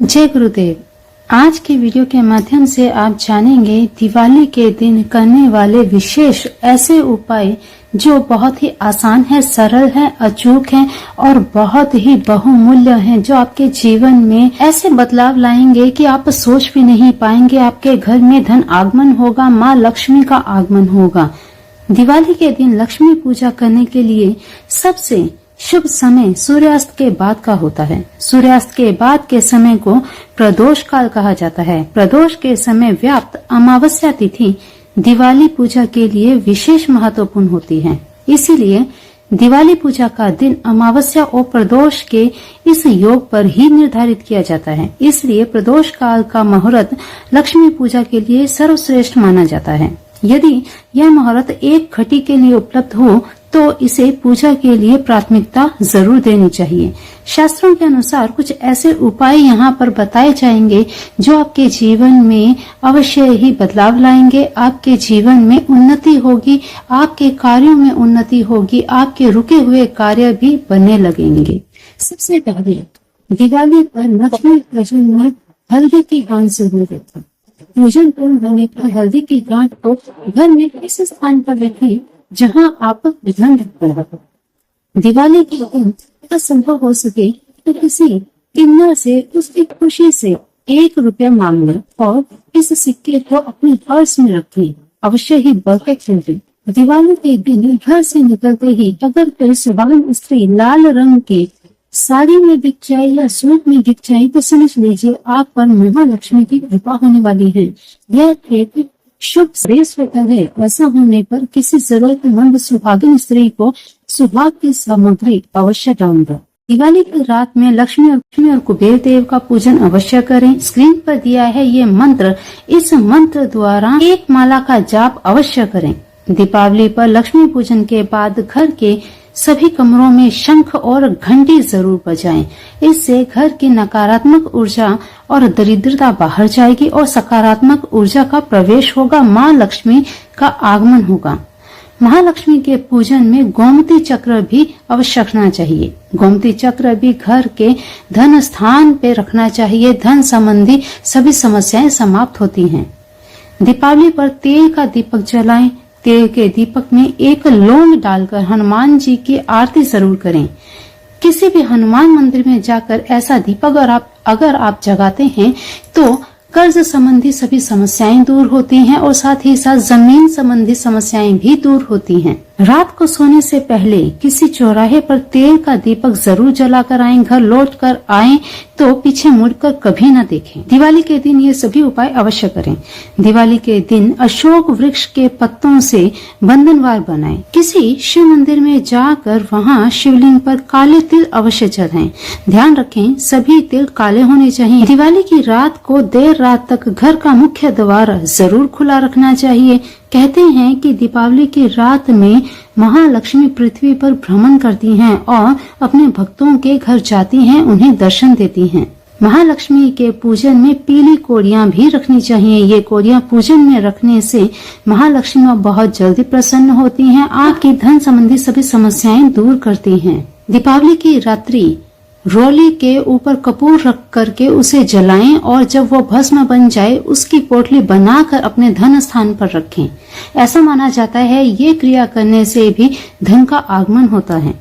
जय गुरुदेव। आज की वीडियो के माध्यम से आप जानेंगे दिवाली के दिन करने वाले विशेष ऐसे उपाय जो बहुत ही आसान है, सरल है, अचूक है और बहुत ही बहुमूल्य है, जो आपके जीवन में ऐसे बदलाव लाएंगे कि आप सोच भी नहीं पाएंगे। आपके घर में धन आगमन होगा, माँ लक्ष्मी का आगमन होगा। दिवाली के दिन लक्ष्मी पूजा करने के लिए सबसे शुभ समय सूर्यास्त के बाद का होता है। सूर्यास्त के बाद के समय को प्रदोष काल कहा जाता है। प्रदोष के समय व्याप्त अमावस्या तिथि दिवाली पूजा के लिए विशेष महत्वपूर्ण होती है। इसीलिए दिवाली पूजा का दिन अमावस्या और प्रदोष के इस योग पर ही निर्धारित किया जाता है। इसलिए प्रदोष काल का मुहूर्त लक्ष्मी पूजा के लिए सर्वश्रेष्ठ माना जाता है। यदि यह मुहूर्त एक घटी के लिए उपलब्ध हो तो इसे पूजा के लिए प्राथमिकता जरूर देनी चाहिए। शास्त्रों के अनुसार कुछ ऐसे उपाय यहाँ पर बताए जाएंगे जो आपके जीवन में अवश्य ही बदलाव लाएंगे। आपके जीवन में उन्नति होगी, आपके कार्यों में उन्नति होगी, आपके रुके हुए कार्य भी बनने लगेंगे। सबसे पहले दिवाली पर लक्ष्मी पूजन में हल्दी की गांठ जरूर रखें। पूजन पूर्ण होने पर हल्दी की गांठ को घर में किस स्थान पर रखें जहां आप धन रखते हैं। दिवाली के दिन संभव हो सके तो किसी किन्नर से उसकी खुशी से 1 रुपया मांग लें और इस सिक्के को अपने पर्स में रखें। अवश्य ही बरकत होगी। दिवाली के दिन घर से निकलते ही अगर कोई सुहागन स्त्री लाल रंग के साड़ी में दिख जाए या सूट में दिख जाए तो समझ लीजिए आप पर महालक्ष्मी की कृपा होने वाली है। यह एक शुभ श्रेष्ठ होता है। ऐसा होने पर किसी जरूरतमंद सुहागिन स्त्री को सुहाग की सामग्री अवश्य दान दो। दिवाली की रात में लक्ष्मी और कुबेर देव का पूजन अवश्य करें। स्क्रीन पर दिया है ये मंत्र। इस मंत्र द्वारा एक माला का जाप अवश्य करें। दीपावली पर लक्ष्मी पूजन के बाद घर के सभी कमरों में शंख और घंटी जरूर बजाएं। इससे घर की नकारात्मक ऊर्जा और दरिद्रता बाहर जाएगी और सकारात्मक ऊर्जा का प्रवेश होगा। माँ लक्ष्मी का आगमन होगा। महालक्ष्मी के पूजन में गोमती चक्र भी अवश्य रखना चाहिए। गोमती चक्र भी घर के धन स्थान पे रखना चाहिए। धन संबंधी सभी समस्याएं समाप्त होती हैं। दीपावली पर तेल का दीपक जलाएं। तेल के दीपक में एक लौंग डालकर हनुमान जी की आरती जरूर करें। किसी भी हनुमान मंदिर में जाकर ऐसा दीपक अगर आप जगाते हैं तो कर्ज संबंधी सभी समस्याएं दूर होती हैं और साथ ही साथ जमीन संबंधी समस्याएं भी दूर होती हैं। रात को सोने से पहले किसी चौराहे पर तेल का दीपक जरूर जलाकर आएं। घर लौट कर आएं तो पीछे मुड़कर कभी न देखें। दिवाली के दिन ये सभी उपाय अवश्य करें। दिवाली के दिन अशोक वृक्ष के पत्तों से बंधनवार बनाएं। किसी शिव मंदिर में जाकर वहां शिवलिंग पर काले तिल अवश्य चढ़ाएं। ध्यान रखें सभी तिल काले होने चाहिए। दिवाली की रात को देर रात तक घर का मुख्य द्वार जरूर खुला रखना चाहिए। कहते हैं कि दीपावली की रात में महालक्ष्मी पृथ्वी पर भ्रमण करती हैं और अपने भक्तों के घर जाती हैं, उन्हें दर्शन देती हैं। महालक्ष्मी के पूजन में पीली कोड़ियां भी रखनी चाहिए। ये कोड़ियां पूजन में रखने से महालक्ष्मी बहुत जल्दी प्रसन्न होती हैं। आपकी धन संबंधी सभी समस्याएं दूर करती हैं। दीपावली की रात्रि रोली के ऊपर कपूर रख करके उसे जलाएं और जब वो भस्म बन जाए उसकी पोटली बनाकर अपने धन स्थान पर रखें। ऐसा माना जाता है ये क्रिया करने से भी धन का आगमन होता है।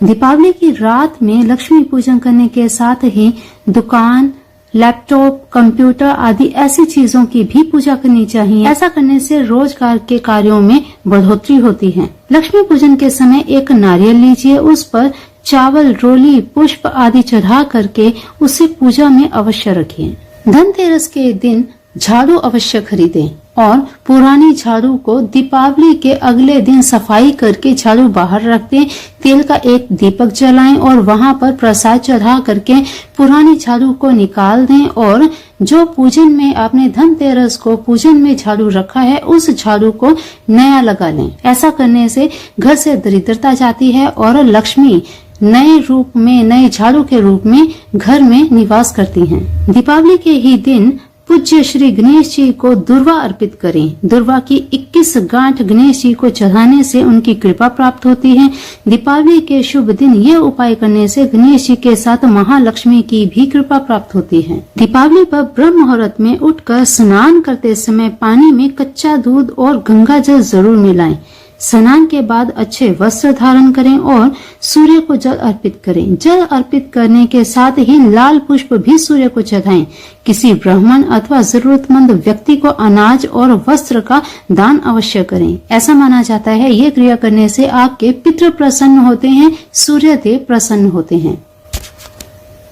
दीपावली की रात में लक्ष्मी पूजन करने के साथ ही दुकान, लैपटॉप, कंप्यूटर आदि ऐसी चीजों की भी पूजा करनी चाहिए। ऐसा करने से रोजगार के कार्यों में बढ़ोतरी होती है। लक्ष्मी पूजन के समय एक नारियल लीजिए, उस पर चावल, रोली, पुष्प आदि चढ़ा करके उसे पूजा में अवश्य रखिए। धनतेरस के दिन झाड़ू अवश्य खरीदें और पुरानी झाड़ू को दीपावली के अगले दिन सफाई करके झाड़ू बाहर रख दें। तेल का एक दीपक जलाएं और वहां पर प्रसाद चढ़ा करके पुरानी झाड़ू को निकाल दें और जो पूजन में आपने धनतेरस को पूजन में झाड़ू रखा है उस झाड़ू को नया लगा लें। ऐसा करने से घर से दरिद्रता जाती है और लक्ष्मी नए रूप में, नए झाड़ू के रूप में घर में निवास करती हैं। दीपावली के ही दिन पूज्य श्री गणेश जी को दुर्वा अर्पित करें। दुर्वा की 21 गांठ गणेश जी को चढ़ाने से उनकी कृपा प्राप्त होती है। दीपावली के शुभ दिन ये उपाय करने से गणेश जी के साथ महालक्ष्मी की भी कृपा प्राप्त होती है। दीपावली पर ब्रह्म मुहूर्त में उठकर स्नान करते समय पानी में कच्चा दूध और गंगा जल जरूर मिलाएं। स्नान के बाद अच्छे वस्त्र धारण करें और सूर्य को जल अर्पित करें। जल अर्पित करने के साथ ही लाल पुष्प भी सूर्य को चढ़ाएं। किसी ब्राह्मण अथवा जरूरतमंद व्यक्ति को अनाज और वस्त्र का दान अवश्य करें। ऐसा माना जाता है ये क्रिया करने से आपके पितृ प्रसन्न होते हैं, सूर्य देव प्रसन्न होते हैं।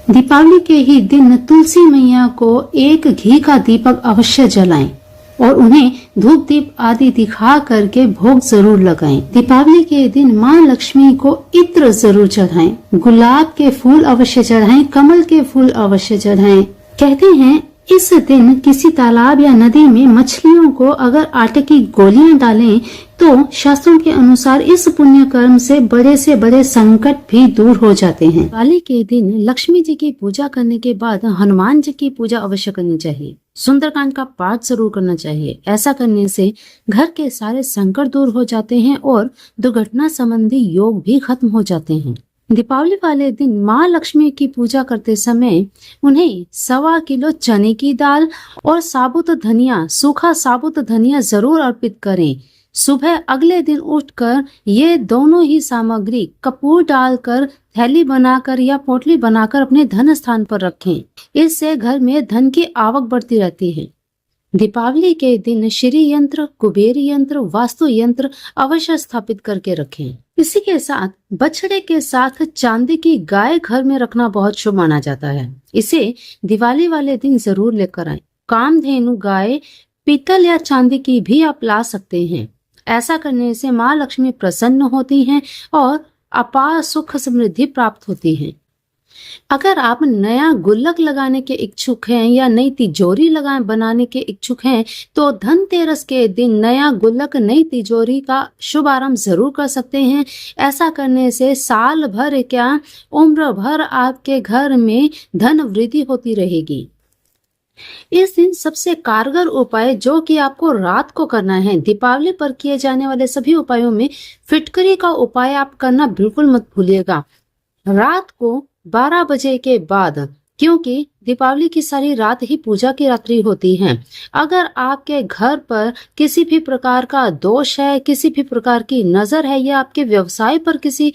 दीपावली के ही दिन तुलसी मैया को एक घी का दीपक अवश्य जलाएं और उन्हें धूप दीप आदि दिखा करके भोग जरूर लगाएं। दीपावली के दिन माँ लक्ष्मी को इत्र जरूर चढ़ाएं। गुलाब के फूल अवश्य चढ़ाएं, कमल के फूल अवश्य चढ़ाएं। कहते हैं इस दिन किसी तालाब या नदी में मछलियों को अगर आटे की गोलियां डालें तो शास्त्रों के अनुसार इस पुण्य कर्म से बड़े संकट भी दूर हो जाते हैं। दिवाली के दिन लक्ष्मी जी की पूजा करने के बाद हनुमान जी की पूजा अवश्य करनी चाहिए। सुंदरकांड का पाठ जरूर करना चाहिए। ऐसा करने से घर के सारे संकट दूर हो जाते हैं और दुर्घटना संबंधी योग भी खत्म हो जाते हैं। दीपावली वाले दिन माँ लक्ष्मी की पूजा करते समय उन्हें 1.25 किलो चने की दाल और सूखा साबुत धनिया जरूर अर्पित करें। सुबह अगले दिन उठकर ये दोनों ही सामग्री कपूर डालकर थैली बनाकर या पोटली बनाकर अपने धन स्थान पर रखें। इससे घर में धन की आवक बढ़ती रहती है। दीपावली के दिन श्री यंत्र, कुबेर यंत्र, वास्तु यंत्र अवश्य स्थापित करके रखें। इसी के साथ बछड़े के साथ चांदी की गाय घर में रखना बहुत शुभ माना जाता है। इसे दिवाली वाले दिन जरूर लेकर आएं। कामधेनु गाय पीतल या चांदी की भी आप ला सकते हैं। ऐसा करने से माँ लक्ष्मी प्रसन्न होती हैं और अपार सुख समृद्धि प्राप्त होती है। अगर आप नया गुल्लक लगाने के इच्छुक हैं या नई तिजोरी बनाने के इच्छुक हैं तो धनतेरस के दिन नया गुल्लक, नई तिजोरी का शुभारंभ जरूर कर सकते हैं। ऐसा करने से साल भर क्या उम्र भर आपके घर में धन वृद्धि होती रहेगी। इस दिन सबसे कारगर उपाय जो कि आपको रात को करना है, दीपावली पर किए जाने वाले सभी उपायों में फिटकरी का उपाय आप करना बिल्कुल मत भूलिएगा। रात को 12 बजे के बाद, क्योंकि दीपावली की सारी रात ही पूजा की रात्रि होती है। अगर आपके घर पर किसी भी प्रकार का दोष है, किसी भी प्रकार की नजर है या आपके व्यवसाय पर किसी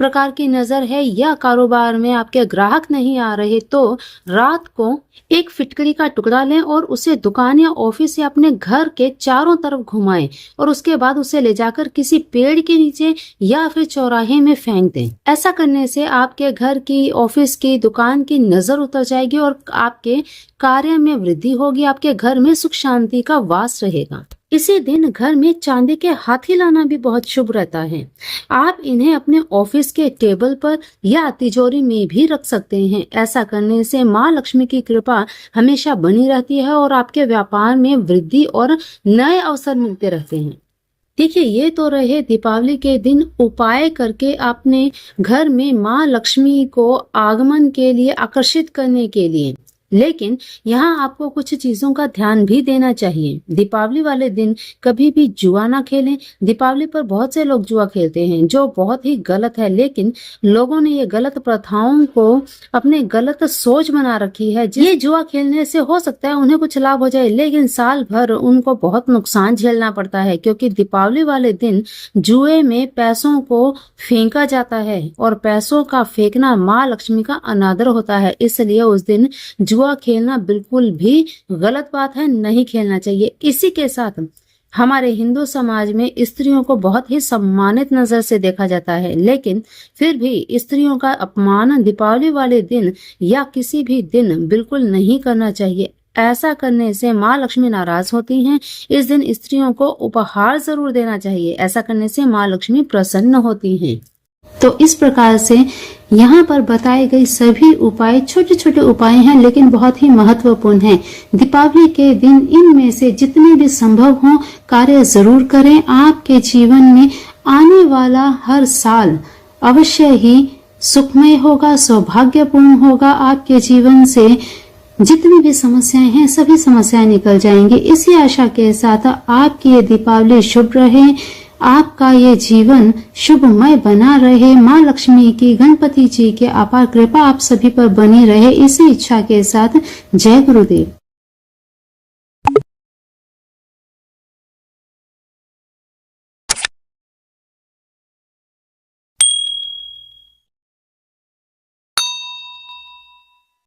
प्रकार की नजर है या कारोबार में आपके ग्राहक नहीं आ रहे तो रात को एक फिटकरी का टुकड़ा लें और उसे दुकान या ऑफिस या अपने घर के चारों तरफ घुमाएं और उसके बाद उसे ले जाकर किसी पेड़ के नीचे या फिर चौराहे में फेंक दें। ऐसा करने से आपके घर की, ऑफिस की, दुकान की नजर उतर जाएगी और आपके कार्य में वृद्धि होगी। आपके घर में सुख शांति का वास रहेगा। इसी दिन घर में चांदी के हाथी लाना भी बहुत शुभ रहता है। आप इन्हें अपने ऑफिस के टेबल पर या तिजोरी में भी रख सकते हैं। ऐसा करने से माँ लक्ष्मी की कृपा हमेशा बनी रहती है और आपके व्यापार में वृद्धि और नए अवसर मिलते रहते हैं। देखिए, ये तो रहे दीपावली के दिन उपाय करके अपने घर में माँ लक्ष्मी को आगमन के लिए आकर्षित करने के लिए। लेकिन यहाँ आपको कुछ चीजों का ध्यान भी देना चाहिए। दीपावली वाले दिन कभी भी जुआ ना खेलें। दीपावली पर बहुत से लोग जुआ खेलते हैं जो बहुत ही गलत है, लेकिन लोगों ने ये गलत प्रथाओं को अपने गलत सोच बना रखी है। ये जुआ खेलने से हो सकता है उन्हें कुछ लाभ हो जाए, लेकिन साल भर उनको बहुत नुकसान झेलना पड़ता है, क्योंकि दीपावली वाले दिन जुए में पैसों को फेंका जाता है और पैसों का फेंकना माँ लक्ष्मी का अनादर होता है। इसलिए उस दिन जुआ खेलना बिल्कुल भी गलत बात है, नहीं खेलना चाहिए। इसी के साथ हमारे हिंदू समाज में स्त्रियों को बहुत ही सम्मानित नजर से देखा जाता है, लेकिन फिर भी स्त्रियों का अपमान दीपावली वाले दिन या किसी भी दिन बिल्कुल नहीं करना चाहिए। ऐसा करने से माँ लक्ष्मी नाराज होती हैं। इस दिन स्त्रियों को उपहार जरूर देना चाहिए। ऐसा करने से माँ लक्ष्मी प्रसन्न होती हैं। तो इस प्रकार से यहाँ पर बताए गए सभी उपाय छोटे छोटे उपाय हैं, लेकिन बहुत ही महत्वपूर्ण हैं। दीपावली के दिन इनमें से जितने भी संभव हो कार्य जरूर करें। आपके जीवन में आने वाला हर साल अवश्य ही सुखमय होगा, सौभाग्यपूर्ण होगा। आपके जीवन से जितनी भी समस्याएं हैं सभी समस्याएं निकल जाएंगी। इसी आशा के साथ आपकी ये दीपावली शुभ रहे, आपका ये जीवन शुभमय बना रहे। माँ लक्ष्मी की, गणपति जी के अपार कृपा आप सभी पर बनी रहे, इसी इच्छा के साथ जय गुरुदेव।